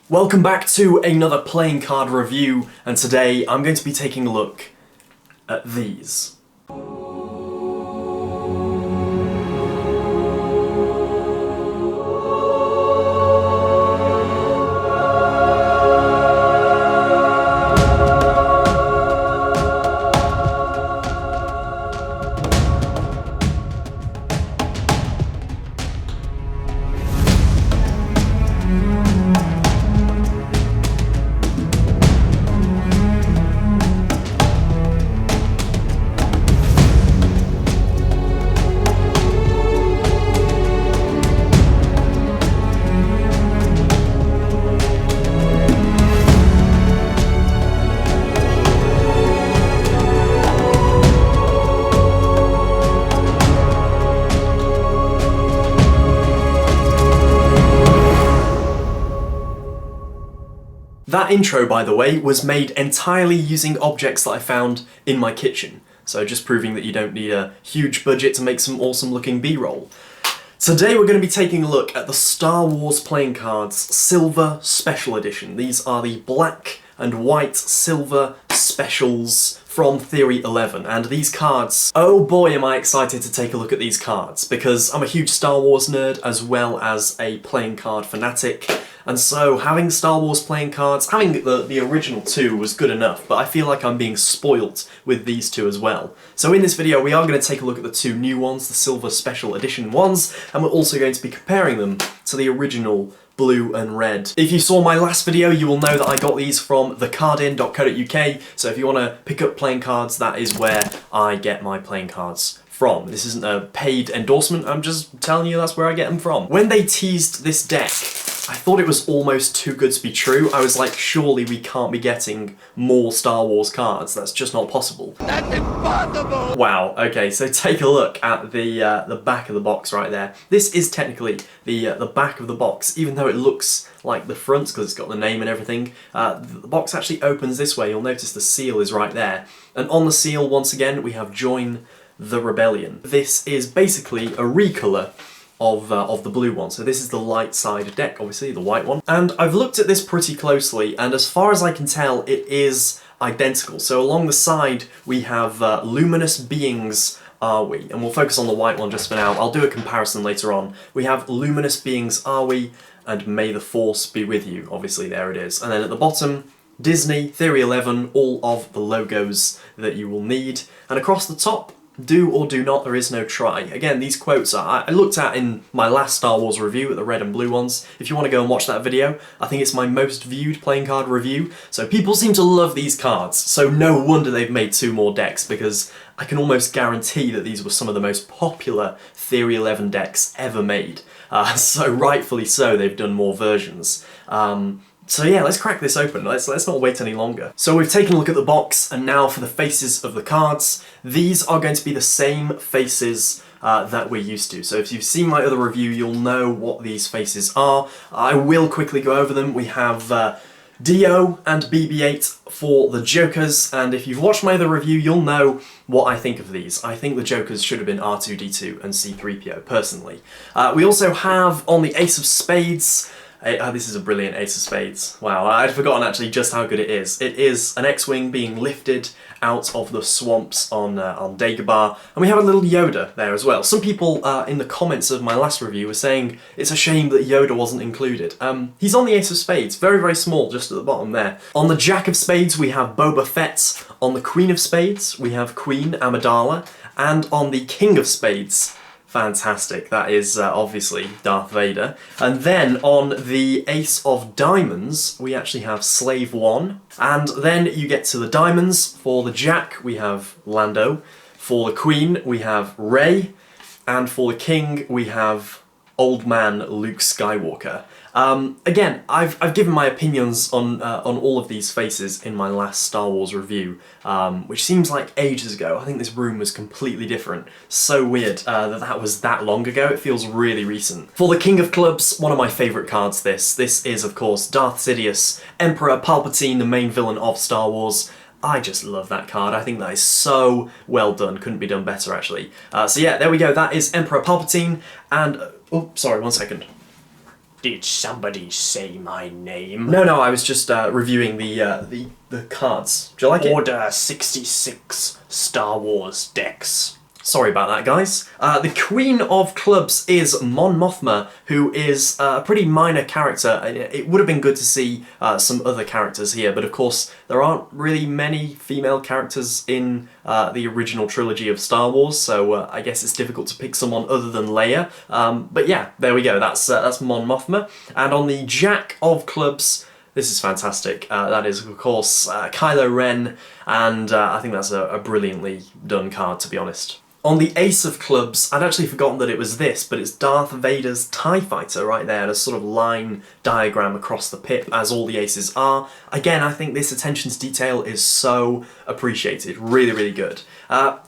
Welcome back to another playing card review, and today I'm going to be taking a look at these. That intro, by the way, was made entirely using objects that I found in my kitchen, so just proving that you don't need a huge budget to make some awesome looking B-roll. Today we're going to be taking a look at the Star Wars playing cards Silver Special Edition. These are the black and white silver specials from Theory 11, and these cards, oh boy am I excited to take a look at these cards, because I'm a huge Star Wars nerd as well as a playing card fanatic. And so having Star Wars playing cards, having the original two was good enough, but I feel like I'm being spoilt with these two as well. So in this video we are going to take a look at the two new ones, the Silver Special Edition ones, and we're also going to be comparing them to the original blue and red. If you saw my last video, you will know that I got these from thecardin.co.uk, so if you want to pick up playing cards, that is where I get my playing cards from. This isn't a paid endorsement, I'm just telling you that's where I get them from. When they teased this deck, I thought it was almost too good to be true. I was like, surely we can't be getting more Star Wars cards. That's just not possible. That's impossible! Wow, okay, so take a look at the back of the box right there. This is technically the back of the box, even though it looks like the front because it's got the name and everything. The box actually opens this way. You'll notice the seal is right there. And on the seal, once again, we have Join the Rebellion. This is basically a recolor of the blue one. So this is the light side deck, obviously, the white one. And I've looked at this pretty closely, and as far as I can tell, it is identical. So along the side, we have Luminous Beings Are We? And we'll focus on the white one just for now. I'll do a comparison later on. We have Luminous Beings Are We? And May the Force Be With You. Obviously, there it is. And then at the bottom, Disney, Theory 11, all of the logos that you will need. And across the top, do or do not, there is no try. Again, these quotes I looked at in my last Star Wars review at the red and blue ones. If you want to go and watch that video, I think it's my most viewed playing card review. So people seem to love these cards, so no wonder they've made two more decks, because I can almost guarantee that these were some of the most popular Theory 11 decks ever made. So rightfully so, they've done more versions. So yeah, let's crack this open. Let's not wait any longer. So we've taken a look at the box, and now for the faces of the cards. These are going to be the same faces that we're used to. So if you've seen my other review, you'll know what these faces are. I will quickly go over them. We have Dio and BB-8 for the Jokers, and if you've watched my other review, you'll know what I think of these. I think the Jokers should have been R2-D2 and C-3PO, personally. We also have, on the Ace of Spades, this is a brilliant Ace of Spades. Wow, I'd forgotten actually just how good it is. It is an X-Wing being lifted out of the swamps on Dagobah, and we have a little Yoda there as well. Some people in the comments of my last review were saying it's a shame that Yoda wasn't included. He's on the Ace of Spades, very, very small, just at the bottom there. On the Jack of Spades, we have Boba Fett. On the Queen of Spades, we have Queen Amidala. And on the King of Spades, fantastic, that is obviously Darth Vader. And then on the Ace of Diamonds, we actually have Slave One. And then you get to the diamonds. For the Jack, we have Lando. For the Queen, we have Rey. And for the King, we have Old Man Luke Skywalker. Again, I've given my opinions on all of these faces in my last Star Wars review, which seems like ages ago. I think this room was completely different. So weird that was that long ago. It feels really recent. For the King of Clubs, one of my favourite cards this. This is, of course, Darth Sidious, Emperor Palpatine, the main villain of Star Wars. I just love that card. I think that is so well done. Couldn't be done better, actually. So yeah, there we go. That is Emperor Palpatine, and... oh, sorry, one second. Did somebody say my name? No, I was just reviewing the cards. Do you like it? Order 66 Star Wars decks. Sorry about that, guys. The Queen of Clubs is Mon Mothma, who is a pretty minor character. It would have been good to see some other characters here, but of course there aren't really many female characters in the original trilogy of Star Wars, so I guess it's difficult to pick someone other than Leia. But yeah, there we go. That's Mon Mothma. And on the Jack of Clubs, this is fantastic. That is, of course, Kylo Ren, and I think that's a brilliantly done card, to be honest. On the Ace of Clubs, I'd actually forgotten that it was this, but it's Darth Vader's TIE Fighter right there, a sort of line diagram across the pip, as all the aces are. Again, I think this attention to detail is so appreciated. Really, really good.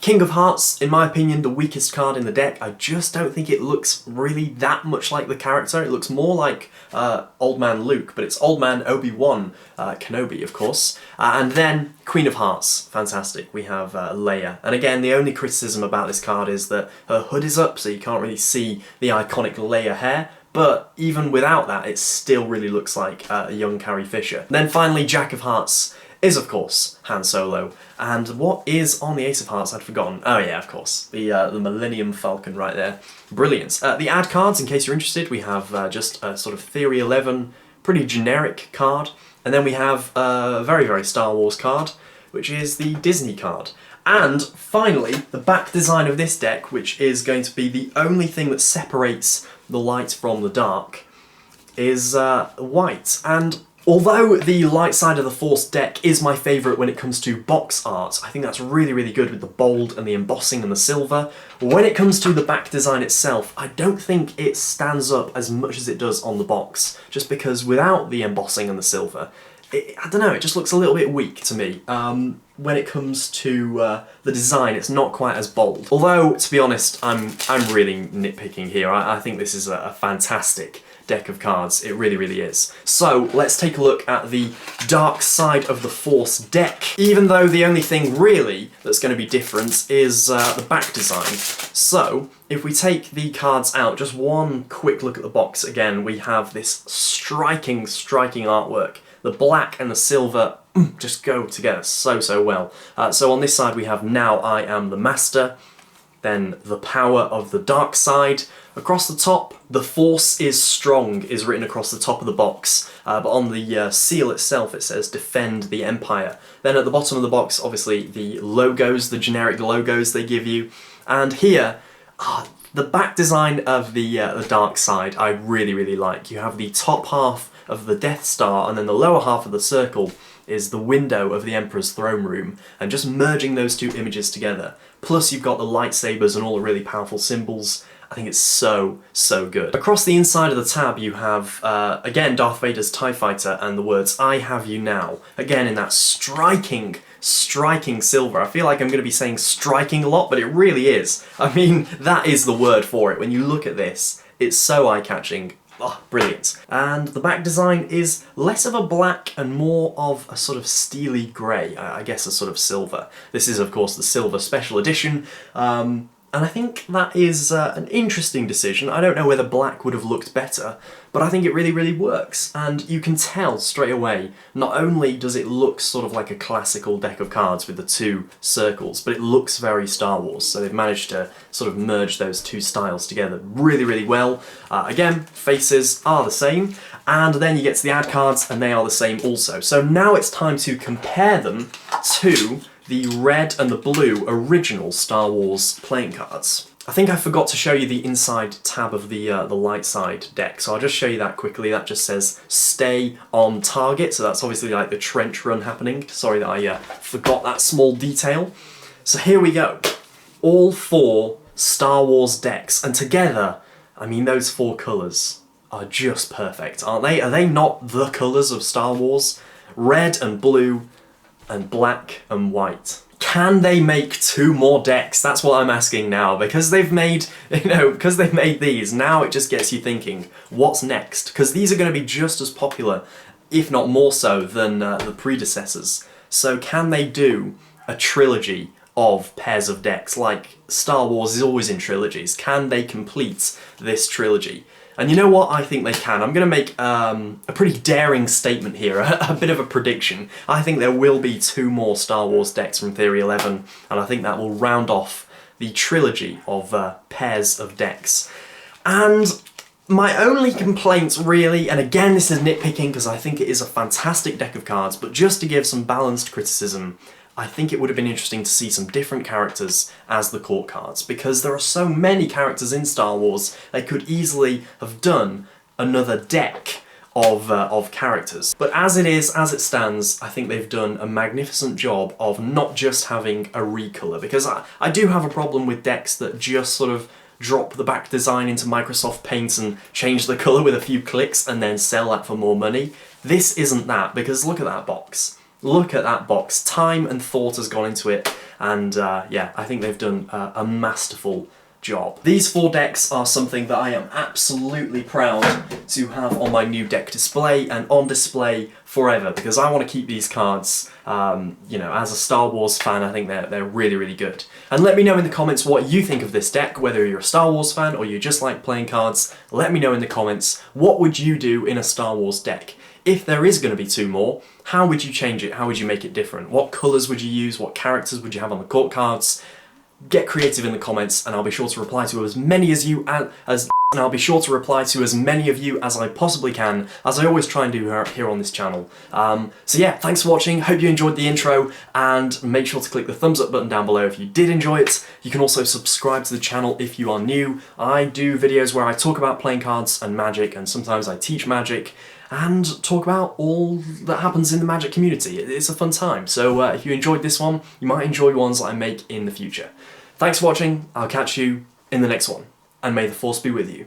King of Hearts, in my opinion, the weakest card in the deck. I just don't think it looks really that much like the character. It looks more like Old Man Luke, but it's Old Man Obi-Wan Kenobi, of course. And then Queen of Hearts, fantastic. We have Leia. And again, the only criticism about this card is that her hood is up, so you can't really see the iconic Leia hair. But even without that, it still really looks like a young Carrie Fisher. And then finally, Jack of Hearts is, of course, Han Solo. And what is on the Ace of Hearts? I'd forgotten. Oh yeah, of course. The Millennium Falcon right there. Brilliant. The ad cards, in case you're interested, we have just a sort of Theory 11, pretty generic card. And then we have a very, very Star Wars card, which is the Disney card. And finally, the back design of this deck, which is going to be the only thing that separates the light from the dark, is white. And although the Light Side of the Force deck is my favourite when it comes to box art, I think that's really, really good with the bold and the embossing and the silver. When it comes to the back design itself, I don't think it stands up as much as it does on the box, just because without the embossing and the silver, I don't know, it just looks a little bit weak to me. When it comes to the design, it's not quite as bold. Although, to be honest, I'm really nitpicking here. I think this is a fantastic deck of cards. It really, really is. So, let's take a look at the Dark Side of the Force deck. Even though the only thing really that's going to be different is the back design. So, if we take the cards out, just one quick look at the box again, we have this striking artwork. The black and the silver just go together so well. So on this side we have Now I Am the Master, then The Power of the Dark Side. Across the top, The Force is Strong is written across the top of the box, but on the seal itself it says Defend the Empire. Then at the bottom of the box, obviously the logos, the generic logos they give you, and here, the back design of the Dark Side I really, really like. You have the top half of the Death Star, and then the lower half of the circle is the window of the Emperor's throne room, and just merging those two images together. Plus you've got the lightsabers and all the really powerful symbols. I think it's so good. Across the inside of the tab you have, again, Darth Vader's TIE Fighter and the words, I have you now. Again in that striking silver. I feel like I'm going to be saying striking a lot, but it really is. I mean, that is the word for it. When you look at this, it's so eye-catching. Oh, brilliant. And the back design is less of a black and more of a sort of steely grey, I guess a sort of silver. This is, of course, the silver special edition, and I think that is an interesting decision. I don't know whether black would have looked better, but I think it really, really works. And you can tell straight away, not only does it look sort of like a classical deck of cards with the two circles, but it looks very Star Wars, so they've managed to sort of merge those two styles together really, really well. Again, faces are the same, and then you get to the ad cards, and they are the same also. So now it's time to compare them to the red and the blue original Star Wars playing cards. I think I forgot to show you the inside tab of the light side deck, so I'll just show you that quickly. That just says stay on target, so that's obviously like the trench run happening. Sorry that I forgot that small detail. So here we go. All four Star Wars decks, and together, I mean, those four colours are just perfect, aren't they? Are they not the colours of Star Wars? Red and blue and black and white. Can they make two more decks? That's what I'm asking now, because they've made, because they've made these, now it just gets you thinking, what's next? Because these are going to be just as popular, if not more so, than the predecessors. So can they do a trilogy of pairs of decks, like Star Wars is always in trilogies? Can they complete this trilogy? And you know what? I think they can. I'm going to make a pretty daring statement here, a bit of a prediction. I think there will be 2 more Star Wars decks from Theory 11, and I think that will round off the trilogy of pairs of decks. And my only complaints really, and again this is nitpicking because I think it is a fantastic deck of cards, but just to give some balanced criticism, I think it would have been interesting to see some different characters as the court cards, because there are so many characters in Star Wars, they could easily have done another deck of characters. But as it stands, I think they've done a magnificent job of not just having a recolor, because I do have a problem with decks that just sort of drop the back design into Microsoft Paint and change the colour with a few clicks and then sell that for more money. This isn't that, because look at that box. Look at that box. Time and thought has gone into it, and yeah, I think they've done a masterful job. These 4 decks are something that I am absolutely proud to have on my new deck display and on display forever, because I want to keep these cards, you know, as a Star Wars fan. I think they're really, really good. And let me know in the comments what you think of this deck, whether you're a Star Wars fan or you just like playing cards. Let me know in the comments, what would you do in a Star Wars deck? If there is going to be 2 more, how would you change it? How would you make it different? What colours would you use? What characters would you have on the court cards? Get creative in the comments, and I'll be sure to reply to as many as you as and I'll be sure to reply to as many of you as I possibly can, as I always try and do here on this channel. So yeah, thanks for watching, hope you enjoyed the intro, and make sure to click the thumbs up button down below if you did enjoy it. You can also subscribe to the channel if you are new. I do videos where I talk about playing cards and Magic, and sometimes I teach Magic, and talk about all that happens in the Magic community. It's a fun time, so if you enjoyed this one, you might enjoy ones that I make in the future. Thanks for watching, I'll catch you in the next one, and may the Force be with you.